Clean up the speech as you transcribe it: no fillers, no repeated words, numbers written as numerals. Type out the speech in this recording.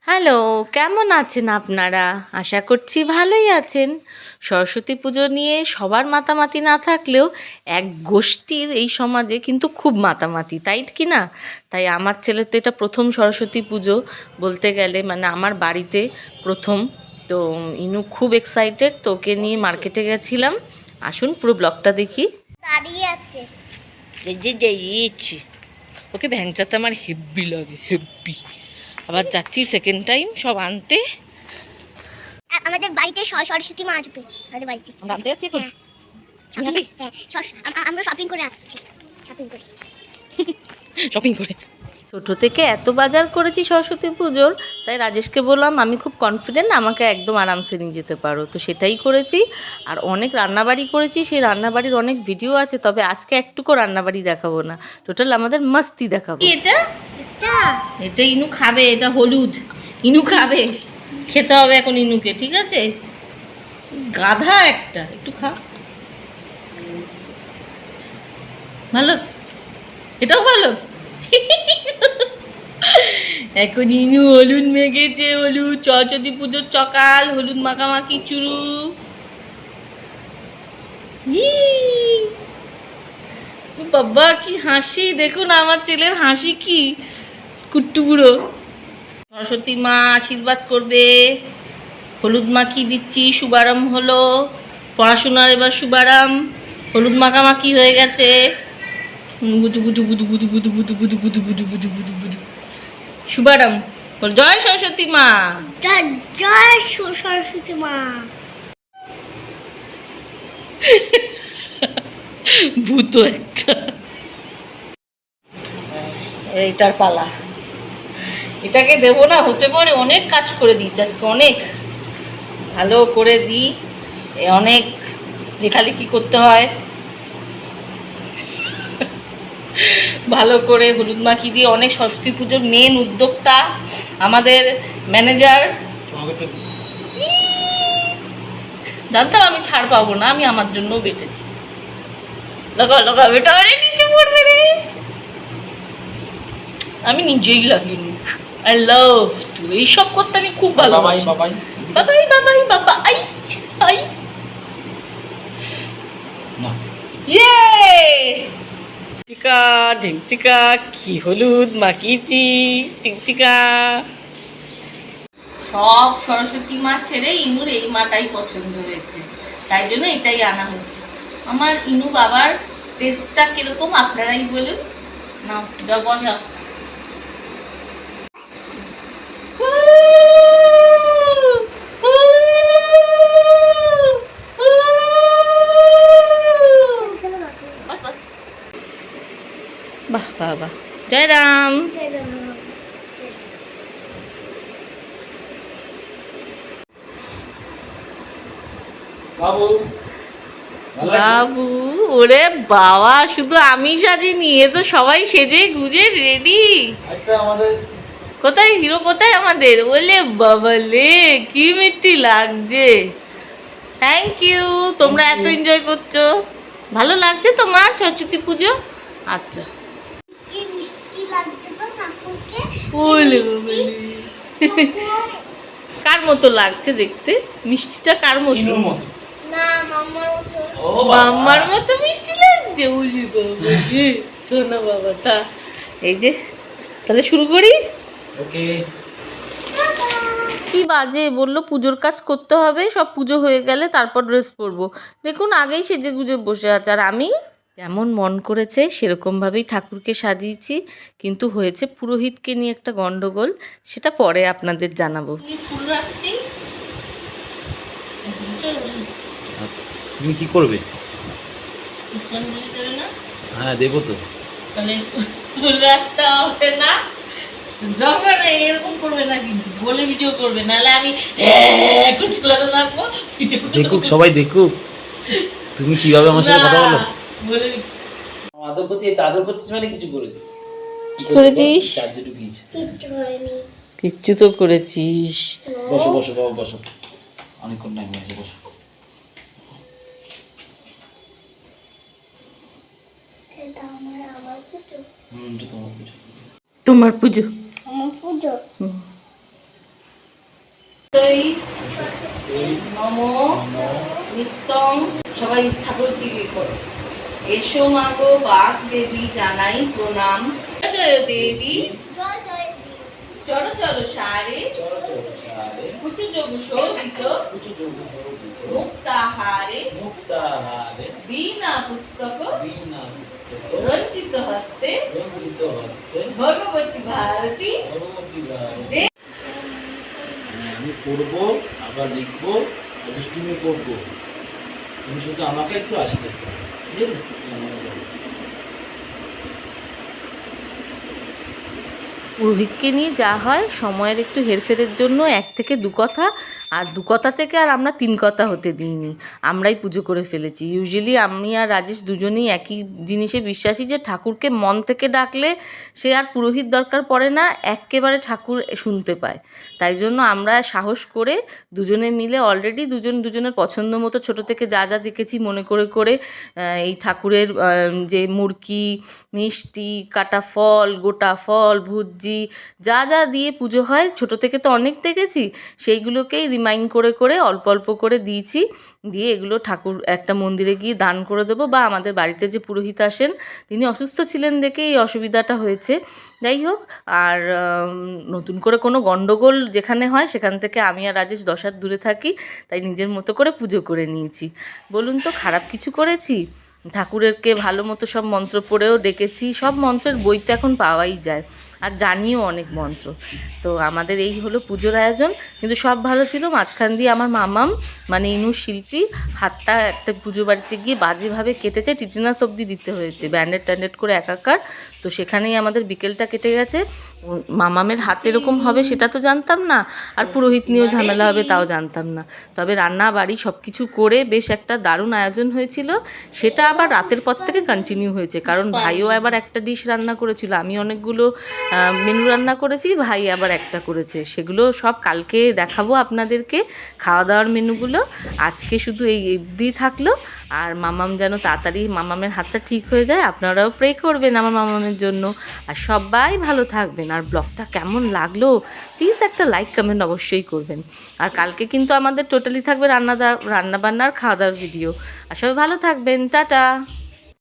Hello, কেমন আছেন আপনারা? আশা করছি ভালোই আছেন। সরস্বতী পুজো নিয়ে সবার মাতামাতি না থাকলেও এক গোষ্ঠীর এই সমাজে কিন্তু খুব মাতামাতি, তাই কি না? তাই আমার ছেলের তো এটা প্রথম সরস্বতী পুজো বলতে গেলে, মানে আমার বাড়িতে প্রথম। তো ইনু খুব এক্সাইটেড, তো ওকে নিয়ে মার্কেটে গেছিলাম। আসুন পুরো ব্লগটা দেখি। দাঁড়িয়ে আছে। এই যে যাইছি, ওকে ভ্যাংচাতে আমার হেব্বি লাগে, হেব্বি। আবার যাচ্ছি সেকেন্ড টাইম সব আনতে। আমাদের বাড়িতে সরস্বতী মা আসবে আমাদের বাড়িতে। আমরা আনতে যাচ্ছি এখন। হ্যাঁ, shopping, হ্যাঁ, আমরা শপিং করে আসছি। শপিং করে শপিং করে ছোটো থেকে এত বাজার করেছি সরস্বতী পুজোর, তাই রাজেশকে বললাম আমি খুব কনফিডেন্ট, আমাকে একদম আরামসে নিয়ে যেতে পারো। তো সেটাই করেছি। আর অনেক রান্নাবাড়ি করেছি, সেই রান্নাবাড়ির অনেক ভিডিও আছে, তবে আজকে একটুকু রান্নাবাড়ি দেখাবো না, টোটাল আমাদের মাস্তি দেখাবো। এটা এটা ইনু খাবে, এটা হলুদ, ইনু খাবে, খেতে হবে এখন ইনুকে, ঠিক আছে? গাধা একটা, একটু খা। ভালো, এটাও ভালো। এখন ইনু হলুদ মেখেছে, হলুদ সরস্বতী পুজোর সকাল, হলুদ মাখামাখি চুরু। বাবা কি হাসি, দেখুন আমার ছেলের হাসি কি কুট্টু বুড়ো। সরস্বতী মা আশীর্বাদ করবে, হলুদ মাখিয়ে দিচ্ছি, শুভারম্ভ হলো পড়াশোনার, এবার শুভারম্ভ। হলুদ মাখামাখি হয়ে গেছে। গুদু গুদু গুদু গুদু গুদু গুদু গুদু গুদু গুদু গুদু গুদু গুদু। শুভারম্ভ বল, জয় সরস্বতী মা। জয় সরস্বতী মা। ভূত একটা। এইটার পালা, এটাকে দেবো না, হতে পারে অনেক কাজ করে দিয়েছে আজকে, অনেক ভালো করে দিই। অনেক লেখালেখি করতে হয়, ভালো করে হলুদ মাখিয়ে দিয়ে। অনেক সরস্বতী পুজোর মেন উদ্যোক্তা আমাদের ম্যানেজার। জানতাম আমি ছাড় পাবো না, আমি আমার জন্য বেটেছি। লগা লগা বেটা, আরে নিচে পড়বে রে। আমি নিজেই লাগিনি। আই লাভ টু এইসব করতে, আমি খুব ভালো। বাবাই বাবাই বাবাই বাবাই বাবা, আই আই ইয়ে টিকা ঢিংচিকা, কি হলুদ মাখিয়েছি, টিকটিকা। সব সরস্বতী মা ছেড়ে ইনুর এই মাটাই পছন্দ হয়েছে, তাই জন্য এটাই আনা হচ্ছে। আমার ইনু বাবার টেস্টটা কিরকম আপনারাই বলুন না। যা বসা, বাস বাস, বাহ বাহ বাহ, জয় রাম। বাবু বাবু, ওরে বাবা, শুধু আমি সাজিনি, এ তো সবাই সেজে গুজে রেডি। আমাদের কোথায় হিরো, কোথায় আমাদের? ওলে বাবালে, কি মিষ্টি লাগছে। থ্যাংক ইউ, তোমরা এত এনজয় করছো। ভালো লাগছে তো মা সরস্বতী পুজো? আচ্ছা। কি মিষ্টি লাগছে তো ঠাকুরকে। ওলে বাবালে, কার মতো লাগছে দেখতে? মিষ্টিটা কার মতো? ইনুর মতো। না, মাম্মার মতো। ও মাম্মার মতো মিষ্টি লাগছে। ওলে বাবালে, শোনা বাবাটা। এই যে, তাহলে শুরু করি। ওকে। কি বাজে বললো, পুজোর কাজ করতে হবে, সব পুজো হয়ে গেলে তারপর ড্রেস পরবো। দেখুন আগেই সেজে গুজে বসে আছে, আর আমি যেমন মন করেছে সেরকমভাবেই ঠাকুরকে সাজিয়েছি, কিন্তু হয়েছে পুরোহিতকে নিয়ে একটা গন্ডগোল, সেটা পরে আপনাদের জানাবো। ফুল রাখছি। আচ্ছা, তুমি কি করবে? পুষ্পাঞ্জলি দেবে না? হ্যাঁ, দেবো তো। তাহলে ফুল রাখতে হবে না, যখন এরকম করবে না কিন্তু, বলে ভিডিও করবে, নাহলে আমি চলাতে থাকবো। দেখুক, সবাই দেখুক তুমি কিভাবে আমার সাথে কথা বলো। বলে আদর করতে আদর করছিস মানে কিছু করেছিস? কি করেছিস? চার্জে ঢুকিয়েছে। কিচ্ছু করিনি। কিচ্ছু তো করেছিস। বসো বসো বাবা, বসো, অনেকক্ষণ টাইম হয়েছে, বসো। এটা আমার পুজো। এটা তোমার পুজো। তোমার পুজো? আমার পুজো। তৈ নম নিত্যং, সবাই ঠাকুর দিকে করো। এসো মাগো বাগ দেবী জানাই প্রণাম, জয় দেবী জয় জয় দি চলো চলো সারে কুচু যোগ শোভিত মুক্তাহারে বীণা পুস্তক রঞ্জিত হস্তে ভগবতী ভারতী। আমি পড়বো, আবার লিখবো, দুষ্টুমি করবো। তুমি শুধু আমাকে একটু আশীর্বাদ করো, ঠিক আছে? পুরোহিতকে নিয়ে যা হয়, সময়ের একটু হেরফেরের জন্য 1 থেকে 2 কথা, আর 2 কথা থেকে আর আমরা 3 কথা হতে দিইনি, আমরাই পুজো করে ফেলেছি। ইউজুয়ালি আমি আর রাজেশ দুজনেই একই জিনিসে বিশ্বাসী যে ঠাকুরকে মন থেকে ডাকলে সে আর পুরোহিত দরকার পড়ে না, একেবারে ঠাকুর শুনতে পায়। তাই জন্য আমরা সাহস করে দুজনে মিলে অলরেডি দুজনের পছন্দ মতো ছোটো থেকে যা যা দেখেছি মনে করে করে এই ঠাকুরের যে মুরকি, মিষ্টি, কাটা ফল, গোটা ফল, ভুজি, যা যা দিয়ে পুজো হয় ছোট থেকে তো অনেক দেখেছি, সেইগুলোকেই রিমাইন্ড করে করে অল্প অল্প করে দিয়েছি। দিয়ে এগুলো ঠাকুর একটা মন্দিরে গিয়ে দান করে দেবো, বা আমাদের বাড়িতে যে পুরোহিত আসেন তিনি অসুস্থ ছিলেন দেখে এই অসুবিধাটা হয়েছে। যাই হোক, আর নতুন করে কোনো গণ্ডগোল যেখানে হয় সেখান থেকে আমি আর রাজেশ 10 হাত দূরে থাকি, তাই নিজের মতো করে পুজো করে নিয়েছি। বলুন তো খারাপ কিছু করেছি? ঠাকুরেরকে ভালো মতো সব মন্ত্র পড়েও ডেকেছি, সব মন্ত্রের বই তো এখন পাওয়াই যায়, আর জানিও অনেক মন্ত্র। তো আমাদের এই হলো পুজোর আয়োজন, কিন্তু সব ভালো ছিল। মাঝখান দিয়ে আমার মামাম মানে ইনু শিল্পী হাতটা একটা পুজো বাড়িতে গিয়ে বাজেভাবে কেটেছে, টিটেনাস অবধি দিতে হয়েছে, ব্যান্ডেড ট্যান্ডেড করে একাকার। তো সেখানেই আমাদের বিকেলটা কেটে গেছে। মামামের হাত এরকম হবে সেটা তো জানতাম না, আর পুরোহিত নিয়েও ঝামেলা হবে তাও জানতাম না। তবে রান্না বাড়ি সব কিছু করে বেশ একটা দারুণ আয়োজন হয়েছিল। সেটা আবার রাতের পর থেকে কন্টিনিউ হয়েছে, কারণ ভাইও আবার একটা ডিশ রান্না করেছিল, আমি অনেকগুলো মেনু রান্না করেছি, ভাই আবার একটা করেছে। সেগুলো সব কালকে দেখাবো আপনাদেরকে, খাওয়া দাওয়ার মেনুগুলো। আজকে শুধু এই অবধি থাকলো, আর মামাম যেন তাড়াতাড়ি মামামের হাতটা ঠিক হয়ে যায়। আপনারাও প্রে করবেন আমার মামামের জন্য, আর সবাই ভালো থাকবেন। আর ব্লগটা কেমন লাগলো প্লিজ একটা লাইক কমেন্ট অবশ্যই করবেন। আর কালকে কিন্তু আমাদের টোটালি থাকবে রান্নাবান্নার খাওয়া দাওয়ার ভিডিও। আর সবাই ভালো থাকবেন, টাটা।